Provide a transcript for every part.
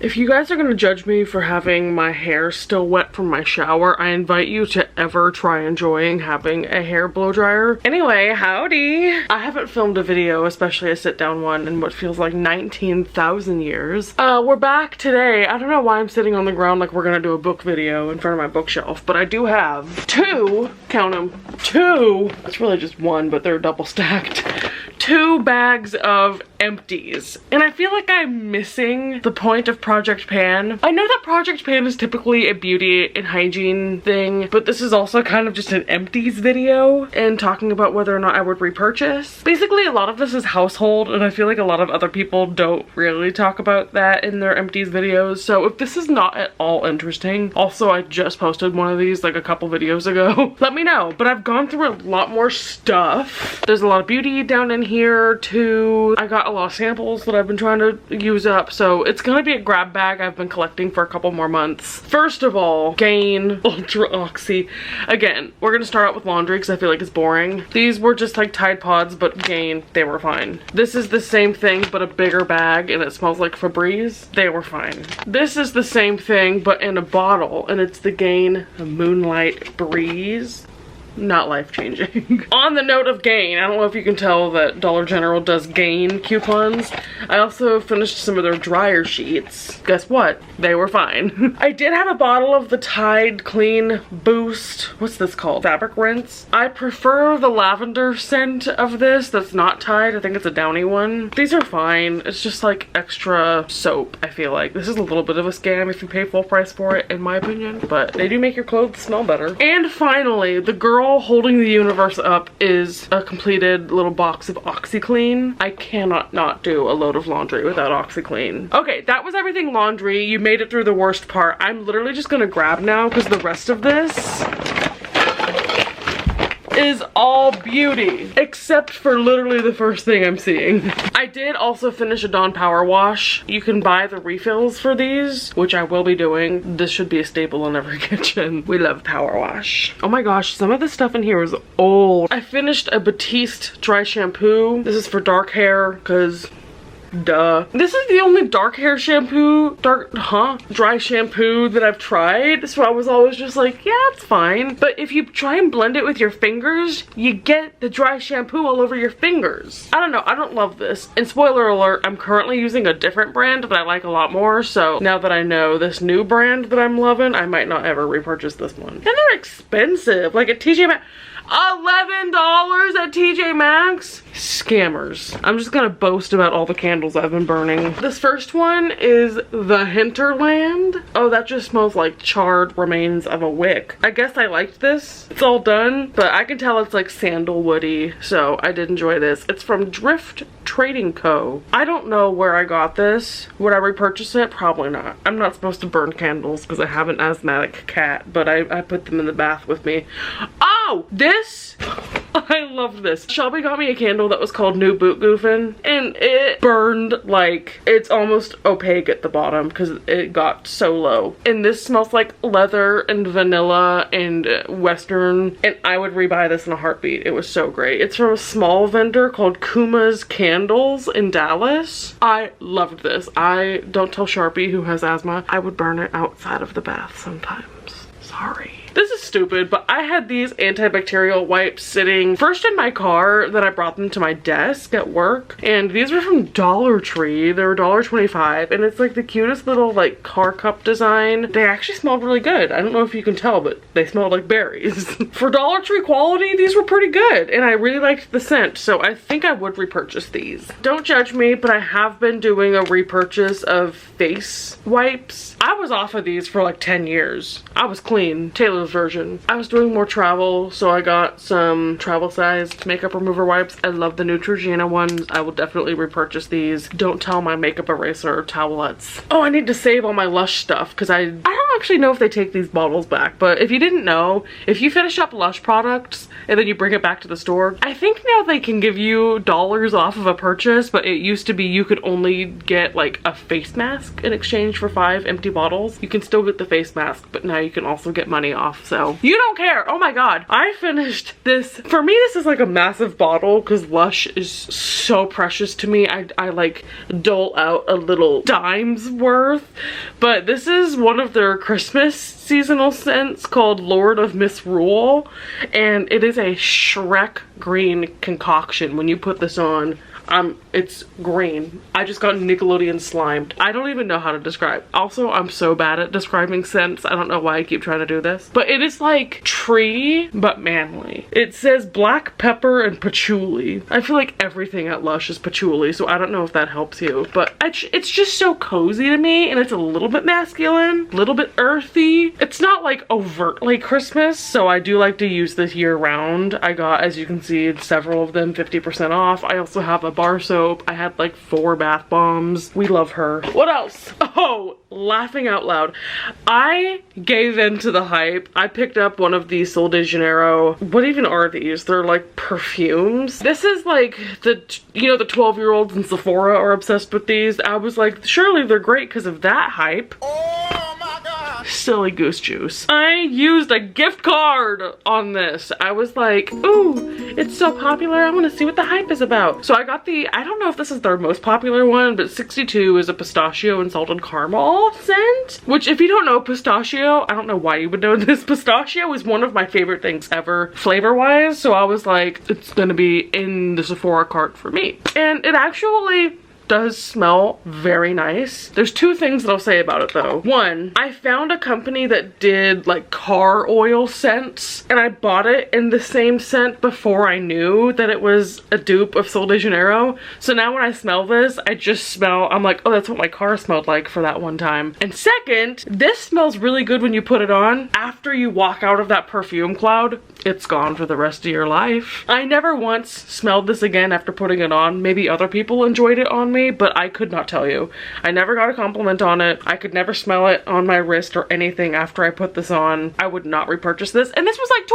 If you guys are gonna judge me for having my hair still wet from my shower, I invite you to ever try enjoying having a hair blow dryer. Anyway, howdy! I haven't filmed a video, especially a sit down one, in what feels like 19,000 years. We're back today. I don't know why I'm sitting on the ground like we're gonna do a book video in front of my bookshelf, but I do have two, count them, two, it's really just one, but they're double stacked, 2 bags of empties. And I feel like I'm missing the point of Project Pan. I know that Project Pan is typically a beauty and hygiene thing, but this is also kind of just an empties video and talking about whether or not I would repurchase. Basically, a lot of this is household, and I feel like a lot of other people don't really talk about that in their empties videos. So if this is not at all interesting, also I just posted one of these like a couple videos ago, let me know. But I've gone through a lot more stuff. There's a lot of beauty down in here too. I got a lot of samples that I've been trying to use up, so it's gonna be a grab bag I've been collecting for a couple more months. First of all, Gain Ultra Oxy. Again, we're gonna start out with laundry because I feel like it's boring. These were just like Tide Pods, but Gain, they were fine. This is the same thing but a bigger bag and it smells like Febreze. They were fine. This is the same thing but in a bottle, and it's the Gain Moonlight Breeze. Not life-changing. On the note of Gain, I don't know if you can tell that Dollar General does Gain coupons. I also finished some of their dryer sheets. Guess what? They were fine. I did have a bottle of the Tide Clean Boost, what's this called? Fabric rinse. I prefer the lavender scent of this that's not Tide. I think it's a downy one. These are fine. It's just like extra soap, I feel like. This is a little bit of a scam if you pay full price for it, in my opinion, but they do make your clothes smell better. And finally, the girl holding the universe up is a completed little box of OxyClean. I cannot not do a load of laundry without OxyClean. Okay, that was everything laundry. You made it through the worst part. I'm literally just gonna grab now because the rest of this is all beauty, except for literally the first thing I'm seeing. I did also finish a Dawn Power Wash. You can buy the refills for these, which I will be doing. This should be a staple in every kitchen. We love Power Wash. Oh my gosh, some of the stuff in here is old. I finished a Batiste dry shampoo. This is for dark hair, because duh. This is the only dark hair shampoo, dry shampoo that I've tried. So I was always just like, yeah, it's fine. But if you try and blend it with your fingers, you get the dry shampoo all over your fingers. I don't know, I don't love this. And spoiler alert, I'm currently using a different brand that I like a lot more. So now that I know this new brand that I'm loving, I might not ever repurchase this one. And they're expensive, like at TJ Maxx. $11 at TJ Maxx? Scammers. I'm just gonna boast about all the candles I've been burning. This first one is the Hinterland. Oh, that just smells like charred remains of a wick. I guess I liked this. It's all done, but I can tell it's like sandalwoody, so I did enjoy this. It's from Drift Trading Co. I don't know where I got this. Would I repurchase it? Probably not. I'm not supposed to burn candles because I have an asthmatic cat, but I put them in the bath with me. Oh, this? I love this. Shelby got me a candle that was called New Boot Goofin', and it burned like it's almost opaque at the bottom because it got so low. And this smells like leather and vanilla and western, and I would rebuy this in a heartbeat. It was so great. It's from a small vendor called Kuma's Candles in Dallas. I loved this. I don't tell Sharpie, who has asthma, I would burn it outside of the bath sometimes. Sorry. This is stupid, but I had these antibacterial wipes sitting first in my car, then I brought them to my desk at work, and these were from Dollar Tree. They were $1.25, and it's like the cutest little like car cup design. They actually smelled really good. I don't know if you can tell, but they smelled like berries. For Dollar Tree quality, these were pretty good, and I really liked the scent, so I think I would repurchase these. Don't judge me, but I have been doing a repurchase of face wipes. I was off of these for like 10 years. I was clean. Taylor's version. I was doing more travel, so I got some travel sized makeup remover wipes. I love the Neutrogena ones. I will definitely repurchase these. Don't tell my makeup eraser towelettes. Oh, I need to save all my Lush stuff because I don't know actually know if they take these bottles back, but if you didn't know, if you finish up Lush products and then you bring it back to the store, I think now they can give you dollars off of a purchase, but it used to be you could only get like a face mask in exchange for 5 empty bottles. You can still get the face mask, but now you can also get money off, so you don't care. Oh my god. I finished this. For me, this is like a massive bottle because Lush is so precious to me. I like dole out a little dime's worth, but this is one of their Christmas seasonal scents called Lord of Misrule, and it is a Shrek green concoction. When you put this on, it's green. I just got Nickelodeon slimed. I don't even know how to describe. Also, I'm so bad at describing scents. I don't know why I keep trying to do this. But it is like tree, but manly. It says black pepper and patchouli. I feel like everything at Lush is patchouli, so I don't know if that helps you. But it's just so cozy to me, and it's a little bit masculine, a little bit earthy. It's not like overtly Christmas, so I do like to use this year round. I got, as you can see, several of them 50% off. I also have a bar soap. I had like 4 bath bombs. We love her. What else? Oh, laughing out loud. I gave in to the hype. I picked up one of these Sol de Janeiro. What even are these? They're like perfumes. This is like the, you know, the 12-year-olds in Sephora are obsessed with these. I was like, surely they're great because of that hype. Oh my god. Silly goose juice. I used a gift card on this. I was like, ooh, it's so popular. I want to see what the hype is about. So I got the, I don't know if this is their most popular one, but 62 is a pistachio and salted caramel scent, which if you don't know pistachio, I don't know why you would know this. Pistachio is one of my favorite things ever flavor wise. So I was like, it's gonna be in the Sephora cart for me. And it actually does smell very nice. There's 2 things that I'll say about it though. One, I found a company that did like car oil scents, and I bought it in the same scent before I knew that it was a dupe of Sol de Janeiro. So now when I smell this, I just smell, I'm like, oh, that's what my car smelled like for that one time. And second, this smells really good when you put it on. After you walk out of that perfume cloud, it's gone for the rest of your life. I never once smelled this again after putting it on. Maybe other people enjoyed it on me, but I could not tell you. I never got a compliment on it. I could never smell it on my wrist or anything after I put this on. I would not repurchase this. And this was like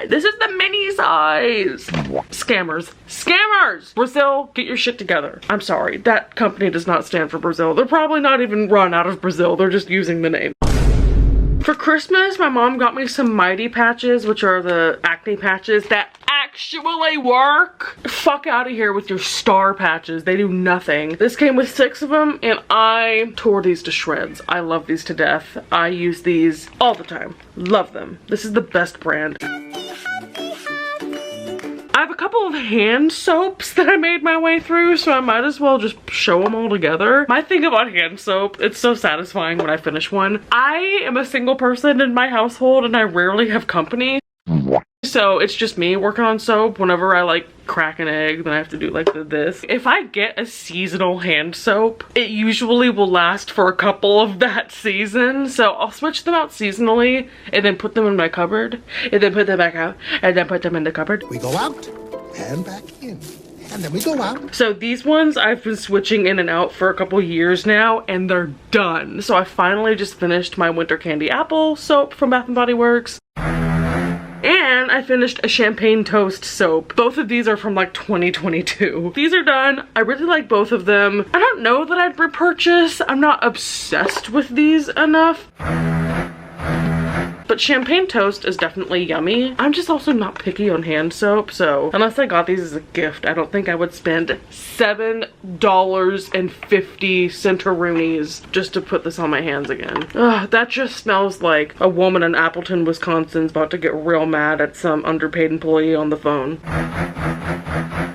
$25. This is the mini size. Scammers. Scammers! Brazil, get your shit together. I'm sorry, that company does not stand for Brazil. They're probably not even run out of Brazil. They're just using the name. For Christmas, my mom got me some Mighty patches, which are the acne patches that actually work. Fuck out of here with your star patches. They do nothing. This came with 6 of them, and I tore these to shreds. I love these to death. I use these all the time. Love them. This is the best brand. I have a couple of hand soaps that I made my way through, so I might as well just show them all together. My thing about hand soap, it's so satisfying when I finish one. I am a single person in my household and I rarely have company. So it's just me working on soap. Whenever I like crack an egg, then I have to do like this. If I get a seasonal hand soap, it usually will last for a couple of that season. So I'll switch them out seasonally and then put them in my cupboard and then put them back out and then put them in the cupboard. We go out and back in. And then we go out. So these ones I've been switching in and out for a couple years now, and they're done. So I finally just finished my Winter Candy Apple soap from Bath & Body Works. And I finished a Champagne Toast soap. Both of these are from like 2022. These are done. I really like both of them. I don't know that I'd repurchase. I'm not obsessed with these enough. But Champagne Toast is definitely yummy. I'm just also not picky on hand soap, so unless I got these as a gift, I don't think I would spend $7.50 centaroonies just to put this on my hands again. Ugh, that just smells like a woman in Appleton, Wisconsin's about to get real mad at some underpaid employee on the phone.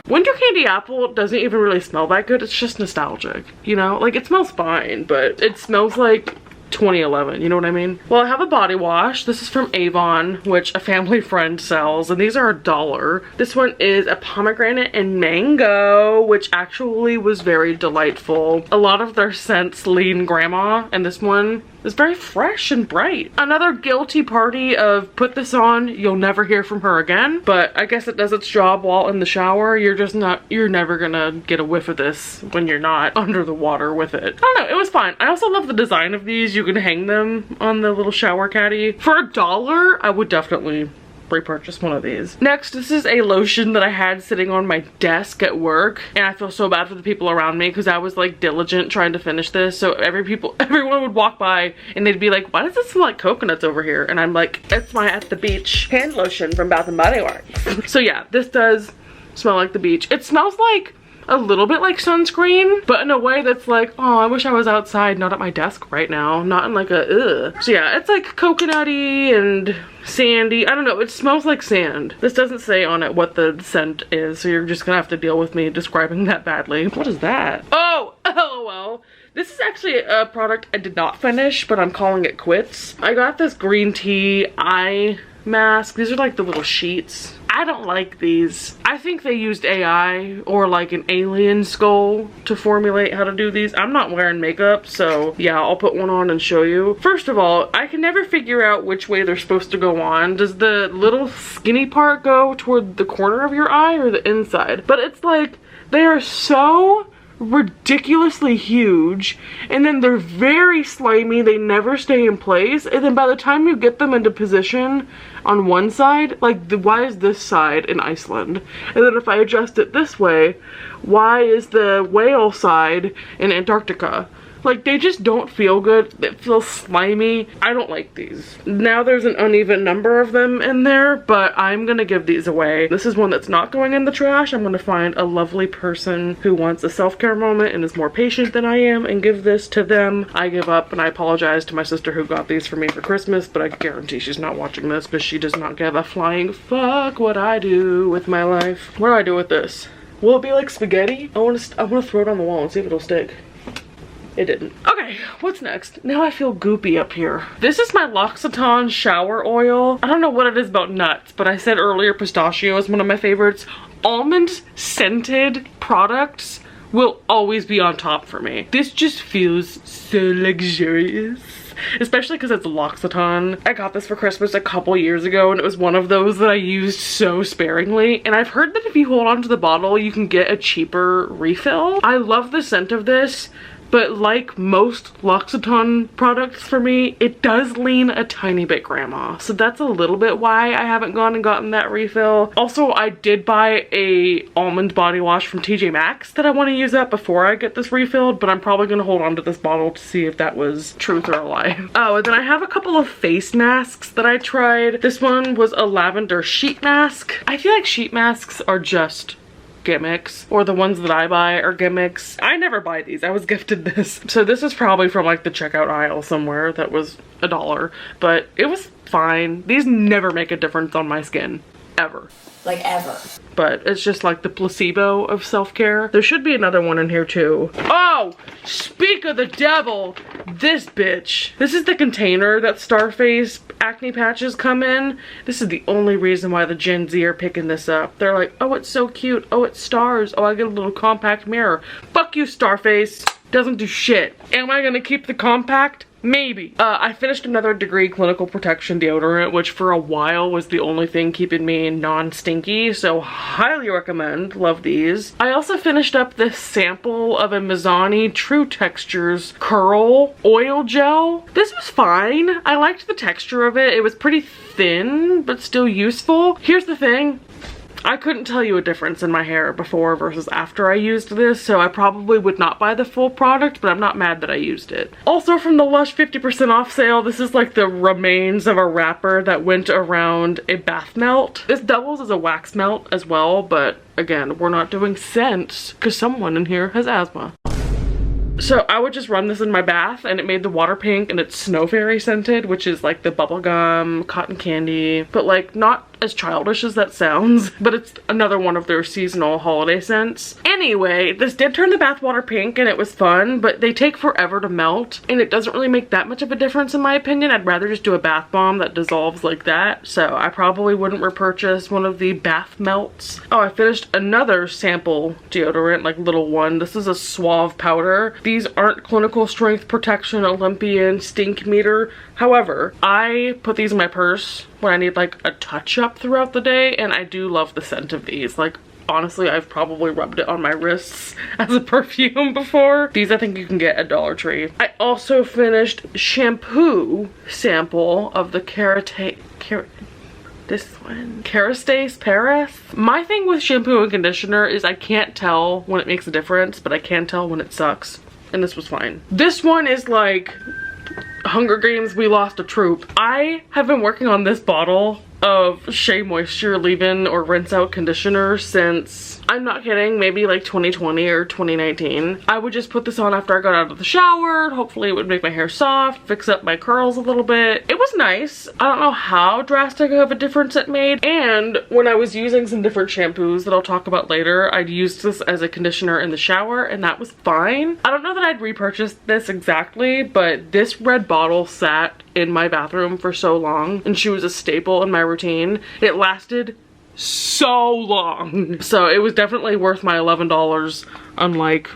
Winter Candy Apple doesn't even really smell that good. It's just nostalgic, you know? Like, it smells fine, but it smells like 2011, you know what I mean? Well, I have a body wash. This is from Avon, which a family friend sells, and these are $1. This one is a pomegranate and mango, which actually was very delightful. A lot of their scents lean grandma, and this one is very fresh and bright. Another guilty party of put this on, you'll never hear from her again, but I guess it does its job while in the shower. You're never gonna get a whiff of this when you're not under the water with it. I don't know, it was fine. I also love the design of these. You can hang them on the little shower caddy. For $1, I would definitely repurchase one of these. Next, this is a lotion that I had sitting on my desk at work, and I feel so bad for the people around me because I was like diligent trying to finish this. So everyone would walk by and they'd be like, why does it smell like coconuts over here? And I'm like, it's my at the beach hand lotion from Bath and Body Works. So yeah, this does smell like the beach. It smells like a little bit like sunscreen, but in a way that's like, oh, I wish I was outside, not at my desk right now, not in like a ugh. So yeah, it's like coconutty and sandy. I don't know, it smells like sand. This doesn't say on it what the scent is, so you're just gonna have to deal with me describing that badly. What is that? Oh, LOL. This is actually a product I did not finish, but I'm calling it quits. I got this green tea eye mask. These are like the little sheets. I don't like these. I think they used AI or like an alien skull to formulate how to do these. I'm not wearing makeup, so yeah, I'll put one on and show you. First of all, I can never figure out which way they're supposed to go on. Does the little skinny part go toward the corner of your eye or the inside? But it's like, they are so ridiculously huge, and then they're very slimy. They never stay in place, and then by the time you get them into position on one side, like why is this side in Iceland? And then if I adjust it this way, why is the whale side in Antarctica? Like, they just don't feel good. It feels slimy. I don't like these. Now there's an uneven number of them in there, but I'm gonna give these away. This is one that's not going in the trash. I'm gonna find a lovely person who wants a self-care moment and is more patient than I am and give this to them. I give up, and I apologize to my sister who got these for me for Christmas, but I guarantee she's not watching this because she does not give a flying fuck what I do with my life. What do I do with this? Will it be like spaghetti? I wanna throw it on the wall and see if it'll stick. It didn't. Okay, what's next? Now I feel goopy up here. This is my L'Occitane shower oil. I don't know what it is about nuts, but I said earlier pistachio is one of my favorites. Almond scented products will always be on top for me. This just feels so luxurious. Especially because it's L'Occitane. I got this for Christmas a couple years ago, and it was one of those that I used so sparingly. And I've heard that if you hold on to the bottle, you can get a cheaper refill. I love the scent of this, but like most L'Occitane products for me, it does lean a tiny bit grandma. So that's a little bit why I haven't gone and gotten that refill. Also, I did buy a almond body wash from TJ Maxx that I want to use up before I get this refilled, but I'm probably going to hold on to this bottle to see if that was truth or a lie. Oh, and then I have a couple of face masks that I tried. This one was a lavender sheet mask. I feel like sheet masks are just gimmicks, or the ones that I buy are gimmicks. I never buy these. I was gifted this. So this is probably from like the checkout aisle somewhere that was $1, but it was fine. These never make a difference on my skin, ever. Like ever. But it's just like the placebo of self-care. There should be another one in here too. Oh, speak of the devil, this bitch. This is the container that Starface acne patches come in. This is the only reason why the Gen Z are picking this up. They're like, oh, it's so cute. Oh, it's stars. Oh, I get a little compact mirror. Fuck you, Starface. Doesn't do shit. Am I gonna keep the compact? Maybe. I finished another Degree Clinical Protection deodorant, which for a while was the only thing keeping me non-stinky, so highly recommend. Love these. I also finished up this sample of a Mizani True Textures Curl Oil Gel. This was fine. I liked the texture of it. It was pretty thin, but still useful. Here's the thing. I couldn't tell you a difference in my hair before versus after I used this, so I probably would not buy the full product, but I'm not mad that I used it. Also from the Lush 50% off sale, this is like the remains of a wrapper that went around a bath melt. This doubles as a wax melt as well, but again, we're not doing scents because someone in here has asthma. So I would just run this in my bath and it made the water pink, and it's Snow Fairy scented, which is like the bubblegum, cotton candy, but like not as childish as that sounds, but it's another one of their seasonal holiday scents. Anyway, this did turn the bath water pink and it was fun, but they take forever to melt and it doesn't really make that much of a difference in my opinion. I'd rather just do a bath bomb that dissolves like that, so I probably wouldn't repurchase one of the bath melts. Oh, I finished another sample deodorant, like little one. This is a Suave powder. These aren't clinical strength protection Olympian stink meter. However, I put these in my purse when I need like a touch up throughout the day, and I do love the scent of these. Like honestly, I've probably rubbed it on my wrists as a perfume before. These I think you can get at Dollar Tree. I also finished shampoo sample of the Kerastase Paris. My thing with shampoo and conditioner is I can't tell when it makes a difference, but I can tell when it sucks. And this was fine. This one is like Hunger Games, we lost a troop. I have been working on this bottle of Shea Moisture leave-in or rinse out conditioner since, I'm not kidding, maybe like 2020 or 2019. I would just put this on after I got out of the shower. Hopefully it would make my hair soft, fix up my curls a little bit. It was nice. I don't know how drastic of a difference it made. And when I was using some different shampoos that I'll talk about later, I'd used this as a conditioner in the shower and that was fine. I don't know that I'd repurchase this exactly, but this red bottle sat in my bathroom for so long and she was a staple in my routine. It lasted so long. So it was definitely worth my $11, unlike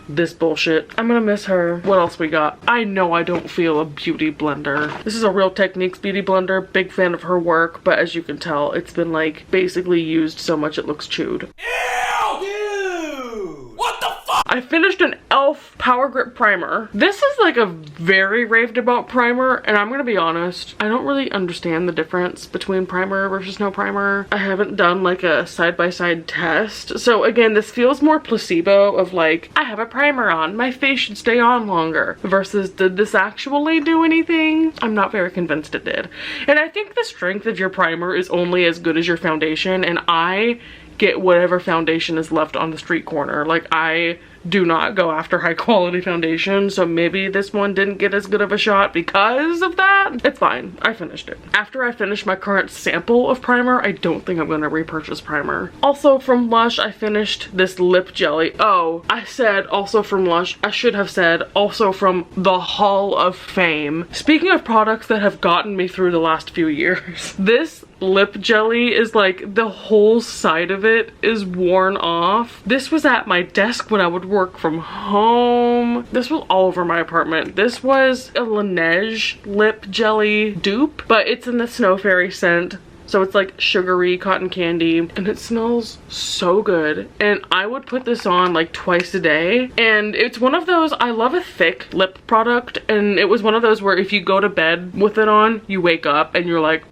this bullshit. I'm gonna miss her. What else we got? I know I don't feel a beauty blender. This is a Real Techniques beauty blender. Big fan of her work, but as you can tell, it's been like basically used so much it looks chewed. Ew! Dude! What the fuck? I finished an e.l.f. Power Grip Primer. This is like a very raved about primer, and I'm gonna be honest, I don't really understand the difference between primer versus no primer. I haven't done like a side-by-side test. So again, this feels more placebo of like, I have a primer on, my face should stay on longer, versus did this actually do anything? I'm not very convinced it did. And I think the strength of your primer is only as good as your foundation, and I get whatever foundation is left on the street corner. Like, I do not go after high quality foundation, so maybe this one didn't get as good of a shot because of that. It's fine. I finished it. After I finish my current sample of primer, I don't think I'm gonna repurchase primer. Also from Lush, I finished this lip jelly. Oh, I said also from Lush. I should have said also from the Hall of Fame. Speaking of products that have gotten me through the last few years, this lip jelly is like, the whole side of it is worn off. This was at my desk when I would work from home. This was all over my apartment. This was a Laneige lip jelly dupe, but it's in the Snow Fairy scent. So it's like sugary cotton candy and it smells so good. And I would put this on like twice a day. And it's one of those, I love a thick lip product. And it was one of those where if you go to bed with it on, you wake up and you're like,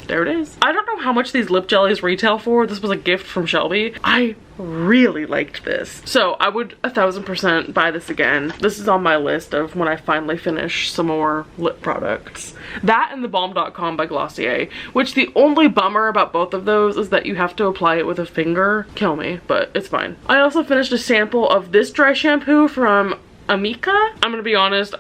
there it is. I don't know how much these lip jellies retail for. This was a gift from Shelby. I really liked this. So I would 1000% buy this again. This is on my list of when I finally finish some more lip products. That and the Balm.com by Glossier, which the only bummer about both of those is that you have to apply it with a finger. Kill me, but it's fine. I also finished a sample of this dry shampoo from Amika. I'm gonna be honest,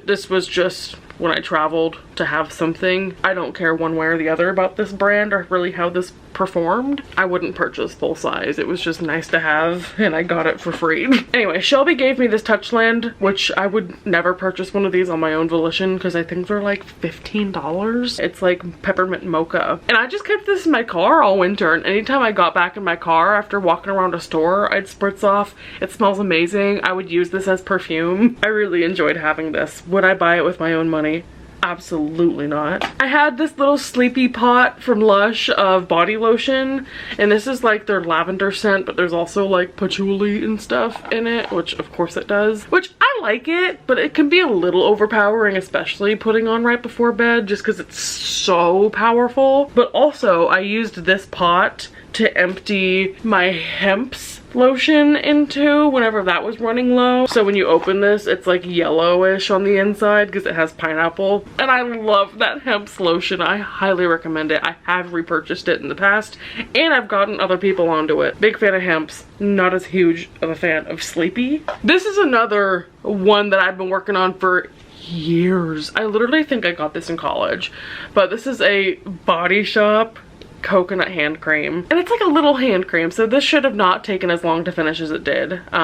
this was just when I traveled to have something. I don't care one way or the other about this brand or really how this performed. I wouldn't purchase full size. It was just nice to have and I got it for free. Anyway, Shelby gave me this Touchland, which I would never purchase one of these on my own volition because I think they're like $15. It's like peppermint mocha. And I just kept this in my car all winter, and anytime I got back in my car after walking around a store, I'd spritz off. It smells amazing. I would use this as perfume. I really enjoyed having this. Would I buy it with my own money? Absolutely not. I had this little sleepy pot from Lush of body lotion, and this is like their lavender scent, but there's also like patchouli and stuff in it, which of course it does, which I like it, but it can be a little overpowering, especially putting on right before bed just because it's so powerful. But also I used this pot to empty my hemp's lotion into whenever that was running low. So when you open this, it's like yellowish on the inside because it has pineapple. And I love that hemp's lotion. I highly recommend it. I have repurchased it in the past and I've gotten other people onto it. Big fan of hemp's, not as huge of a fan of Sleepy. This is another one that I've been working on for years. I literally think I got this in college, but this is a Body Shop coconut hand cream, and it's like a little hand cream, so this should have not taken as long to finish as it did, but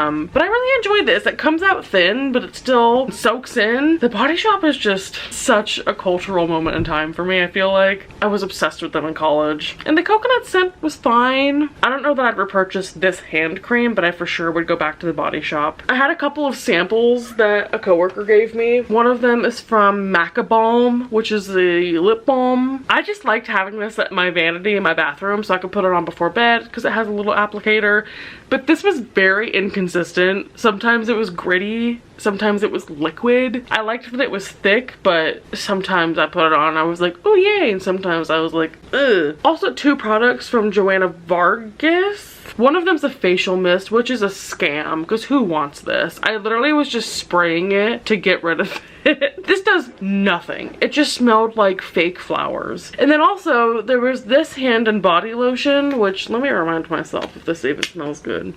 I really enjoyed this. It comes out thin, but it still soaks in. The Body Shop is just such a cultural moment in time for me. I feel like I was obsessed with them in college, and the coconut scent was fine. I don't know that I'd repurchase this hand cream, but I for sure would go back to the Body Shop. I had a couple of samples that a coworker gave me. One of them is from Maca Balm, which is the lip balm. I just liked having this at my vanity be in my bathroom so I could put it on before bed because it has a little applicator. But this was very inconsistent. Sometimes it was gritty, sometimes it was liquid. I liked that it was thick, but sometimes I put it on and I was like, oh yay, and sometimes I was like, ugh. Also 2 products from Joanna Vargas. One of them's a facial mist, which is a scam because who wants this? I literally was just spraying it to get rid of it. This does nothing. It just smelled like fake flowers. And then also there was this hand and body lotion, which let me remind myself if this even smells good.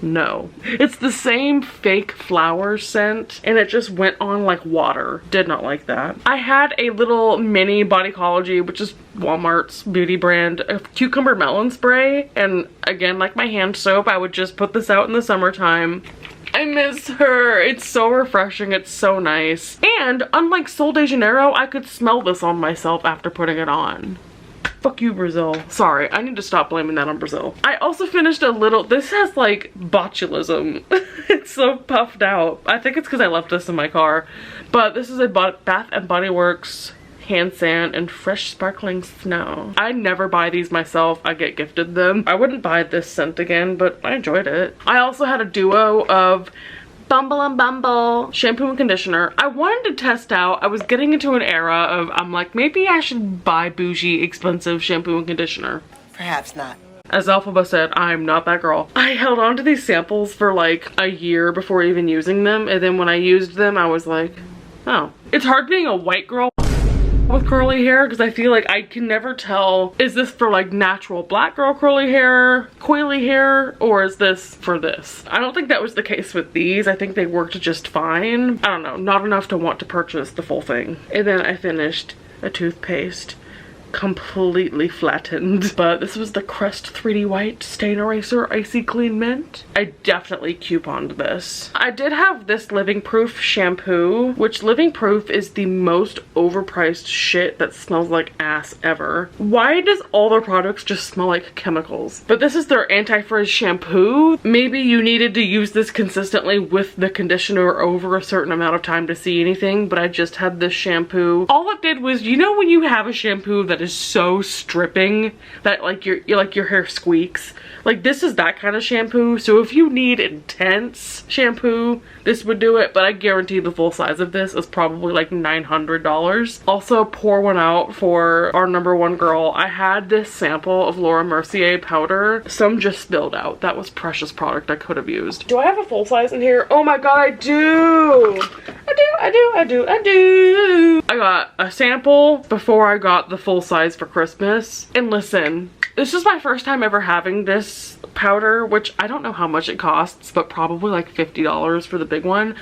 No. It's the same fake flower scent and it just went on like water. Did not like that. I had a little mini Bodycology, which is Walmart's beauty brand, a cucumber melon spray, and again, like my hand soap, I would just put this out in the summertime. I miss her. It's so refreshing. It's so nice. And unlike Sol de Janeiro, I could smell this on myself after putting it on. Fuck you, Brazil. Sorry, I need to stop blaming that on Brazil. I also finished a little, this has like botulism. It's so puffed out. I think it's because I left this in my car. But this is a Bath and Body Works hand sand and fresh sparkling snow. I never buy these myself. I get gifted them. I wouldn't buy this scent again, but I enjoyed it. I also had a duo of Bumble and Bumble shampoo and conditioner. I wanted to test out. I was getting into an era of, I'm like, maybe I should buy bougie, expensive shampoo and conditioner. Perhaps not. As Alphaba said, I'm not that girl. I held on to these samples for like a year before even using them, and then when I used them, I was like, oh. It's hard being a white girl with curly hair because I feel like I can never tell, is this for like natural black girl curly hair, coily hair, or is this for this? I don't think that was the case with these. I think they worked just fine. I don't know, not enough to want to purchase the full thing. And then I finished a toothpaste, completely flattened, but this was the Crest 3D White Stain Eraser Icy Clean Mint. I definitely couponed this. I did have this Living Proof shampoo, which Living Proof is the most overpriced shit that smells like ass ever. Why does all their products just smell like chemicals? But this is their anti-frizz shampoo. Maybe you needed to use this consistently with the conditioner over a certain amount of time to see anything, but I just had this shampoo. All it did was, you know when you have a shampoo that is so stripping that like your hair squeaks? Like this is that kind of shampoo. So if you need intense shampoo, this would do it, but I guarantee the full size of this is probably like $900. Also, pour one out for our #1 girl. I had this sample of Laura Mercier powder. Some just spilled out. That was precious product I could have used. Do I have a full size in here? Oh my god, I do! I do! I got a sample before I got the full size for Christmas. And listen, this is my first time ever having this powder, which I don't know how much it costs, but probably like $50 for the big one.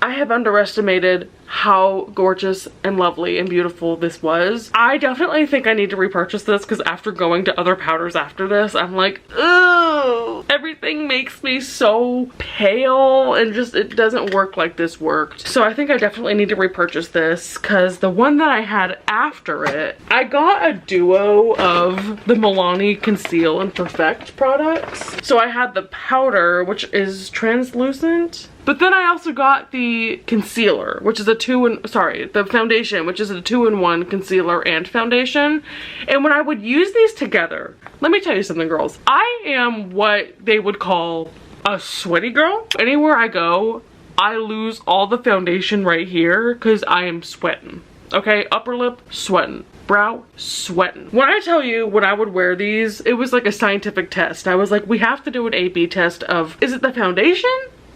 I have underestimated how gorgeous and lovely and beautiful this was. I definitely think I need to repurchase this because after going to other powders after this, I'm like, ugh, everything makes me so pale and just, it doesn't work like this worked. So I think I definitely need to repurchase this because the one that I had after it, I got a duo of the Milani Conceal and Perfect products. So I had the powder, which is translucent, but then I also got the concealer, which is a the foundation, which is a 2-in-1 concealer and foundation. And when I would use these together, let me tell you something, girls. I am what they would call a sweaty girl. Anywhere I go, I lose all the foundation right here because I am sweating. Okay, upper lip, sweating. Brow, sweating. When I tell you when I would wear these, it was like a scientific test. I was like, we have to do an A/B test of, is it the foundation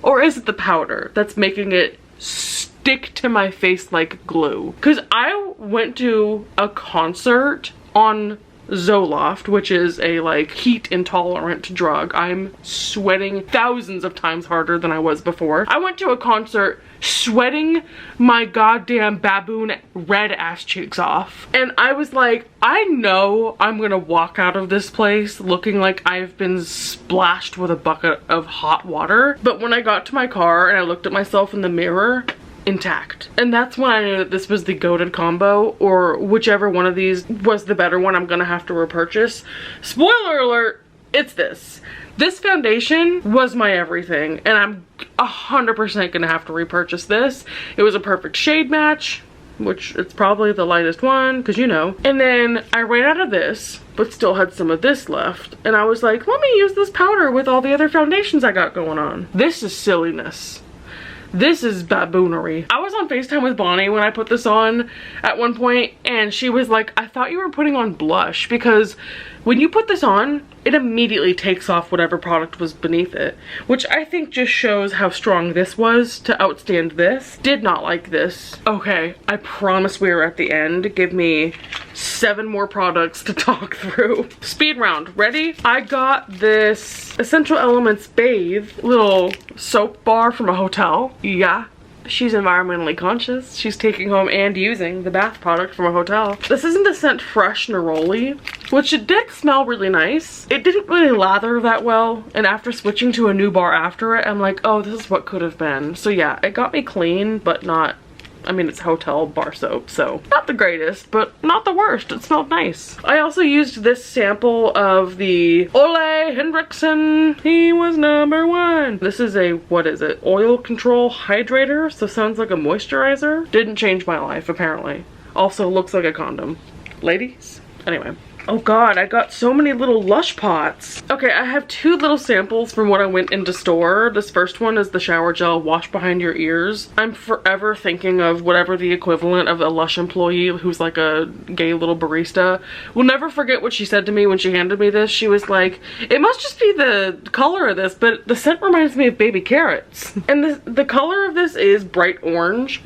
or is it the powder that's making it stick to my face like glue? Because I went to a concert on Zoloft, which is a like heat intolerant drug. I'm sweating thousands of times harder than I was before. I went to a concert sweating my goddamn baboon red ass cheeks off. And I was like, I know I'm gonna walk out of this place looking like I've been splashed with a bucket of hot water. But when I got to my car and I looked at myself in the mirror, intact. And that's when I knew that this was the goated combo, or whichever one of these was the better one I'm gonna have to repurchase. Spoiler alert, it's this. This foundation was my everything, and I'm 100% gonna have to repurchase this. It was a perfect shade match. which it's probably the lightest one, because you know. And then I ran out of this, but still had some of this left. And I was like, let me use this powder with all the other foundations I got going on. This is silliness. This is baboonery. I was on FaceTime with Bonnie when I put this on at one point, and she was like, I thought you were putting on blush, because when you put this on, it immediately takes off whatever product was beneath it, which I think just shows how strong this was to outstand this. Did not like this. Okay, I promise we are at the end. Give me 7 more products to talk through. Speed round, ready? I got this Essential Elements Bathe little soap bar from a hotel. Yeah. She's environmentally conscious. She's taking home and using the bath product from a hotel. This is in the scent Fresh Neroli, which it did smell really nice. It didn't really lather that well, and after switching to a new bar after it, I'm like, oh, this is what could have been. So yeah, it got me clean, but not, I mean, it's hotel bar soap, so not the greatest, but not the worst. It smelled nice. I also used this sample of the Ole Henriksen. He was #1. This is a, what is it? Oil control hydrator, so sounds like a moisturizer. Didn't change my life, apparently. Also looks like a condom. Ladies? Anyway. Oh god, I got so many little Lush pots. Okay, I have 2 little samples from what I went into store. This first one is the shower gel wash behind your ears. I'm forever thinking of whatever the equivalent of a Lush employee who's like a gay little barista. Will never forget what she said to me when she handed me this. She was like, it must just be the color of this, but the scent reminds me of baby carrots. And the color of this is bright orange.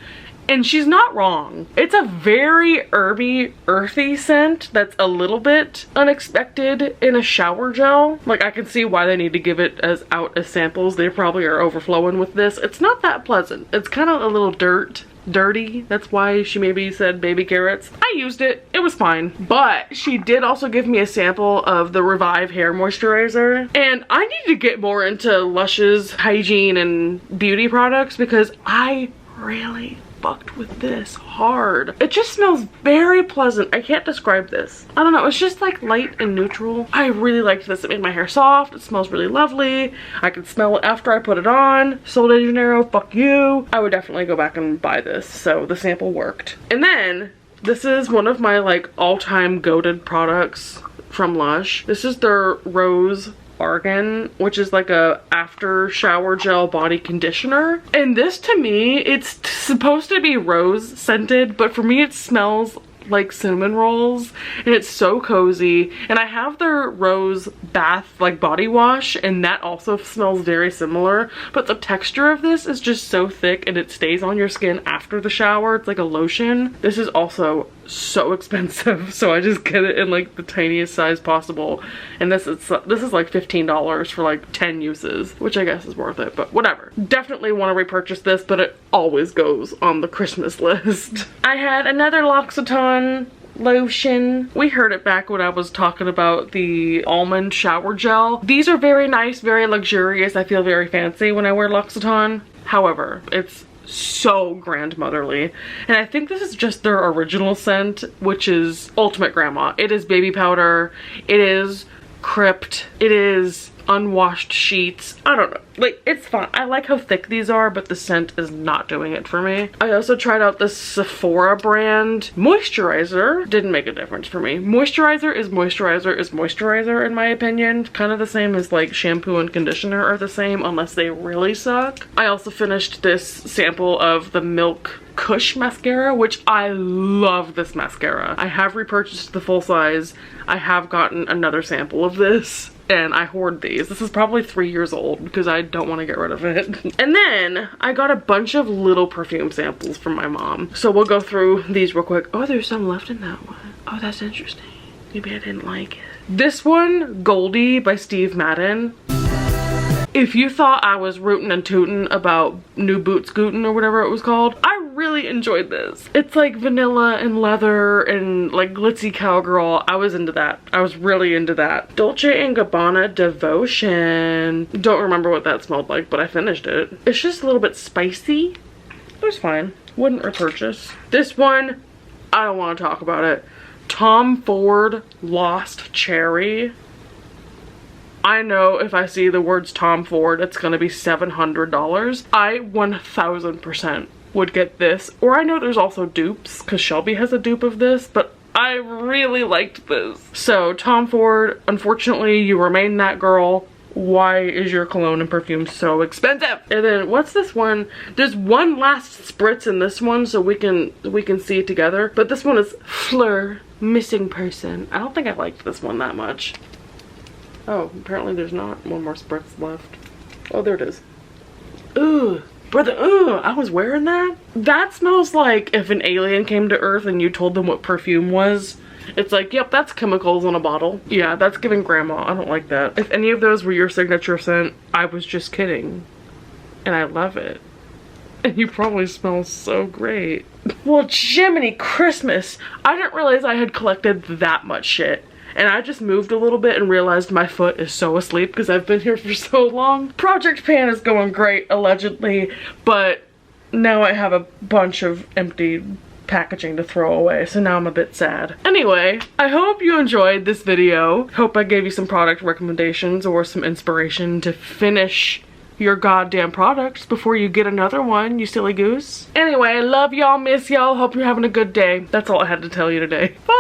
And she's not wrong. It's a very herby, earthy scent that's a little bit unexpected in a shower gel. Like, I can see why they need to give it out as samples. They probably are overflowing with this. It's not that pleasant. It's kind of a little dirty. That's why she maybe said baby carrots. I used it. It was fine. But she did also give me a sample of the Revive hair moisturizer. And I need to get more into Lush's hygiene and beauty products, because I really fucked with this hard. It just smells very pleasant. I can't describe this. I don't know, it's just like light and neutral. I really liked this. It made my hair soft. It smells really lovely. I could smell it after I put it on. Sol de Janeiro, fuck you. I would definitely go back and buy this, so the sample worked. And then this is one of my like all-time goated products from Lush. This is their Rose Argan, which is like a after shower gel body conditioner. And this, to me, it's supposed to be rose scented, but for me it smells like cinnamon rolls, and it's so cozy. And I have their rose bath like body wash, and that also smells very similar, but the texture of this is just so thick and it stays on your skin after the shower. It's like a lotion. This is also so expensive, so I just get it in like the tiniest size possible, and this is like $15 for like 10 uses, which I guess is worth it, but whatever. Definitely want to repurchase this, but it always goes on the Christmas list. I had another L'Occitane lotion. We heard it back when I was talking about the almond shower gel. These are very nice, very luxurious. I feel very fancy when I wear L'Occitane. However, it's so grandmotherly, and I think this is just their original scent, which is Ultimate Grandma. It is baby powder, it is Crypt, it is unwashed sheets. I don't know, like, it's fun. I like how thick these are, but the scent is not doing it for me. I also tried out this Sephora brand moisturizer. Didn't make a difference for me. Moisturizer is moisturizer in my opinion. Kind of the same as like shampoo and conditioner are the same, unless they really suck. I also finished this sample of the Milk Kush mascara, which I love this mascara. I have repurchased the full size. I have gotten another sample of this, and I hoard these. This is probably 3 years old because I don't want to get rid of it. And then I got a bunch of little perfume samples from my mom. So we'll go through these real quick. Oh, there's some left in that one. Oh, that's interesting. Maybe I didn't like it. This one, Goldie by Steve Madden. If you thought I was rootin' and tootin' about New Boot Scootin' or whatever it was called, I really enjoyed this. It's like vanilla and leather and like glitzy cowgirl. I was into that. I was really into that. Dolce & Gabbana Devotion. Don't remember what that smelled like, but I finished it. It's just a little bit spicy. It was fine. Wouldn't repurchase. This one, I don't want to talk about it. Tom Ford Lost Cherry. I know if I see the words Tom Ford, it's gonna be $700. I 1000% would get this. Or I know there's also dupes, because Shelby has a dupe of this, but I really liked this. So Tom Ford, unfortunately you remain that girl. Why is your cologne and perfume so expensive? And then what's this one? There's one last spritz in this one, so we can see it together. But this one is Fleur, Missing Person. I don't think I liked this one that much. Oh, apparently there's not one more spritz left. Oh, there it is. Ooh, brother, ooh, I was wearing that. That smells like if an alien came to Earth and you told them what perfume was. It's like, yep, that's chemicals in a bottle. Yeah, that's giving grandma. I don't like that. If any of those were your signature scent, I was just kidding. And I love it. And you probably smell so great. Well, Jiminy Christmas. I didn't realize I had collected that much shit. And I just moved a little bit and realized my foot is so asleep because I've been here for so long. Project Pan is going great, allegedly, but now I have a bunch of empty packaging to throw away, so now I'm a bit sad. Anyway, I hope you enjoyed this video. Hope I gave you some product recommendations or some inspiration to finish your goddamn products before you get another one, you silly goose. Anyway, love y'all, miss y'all, hope you're having a good day. That's all I had to tell you today. Bye!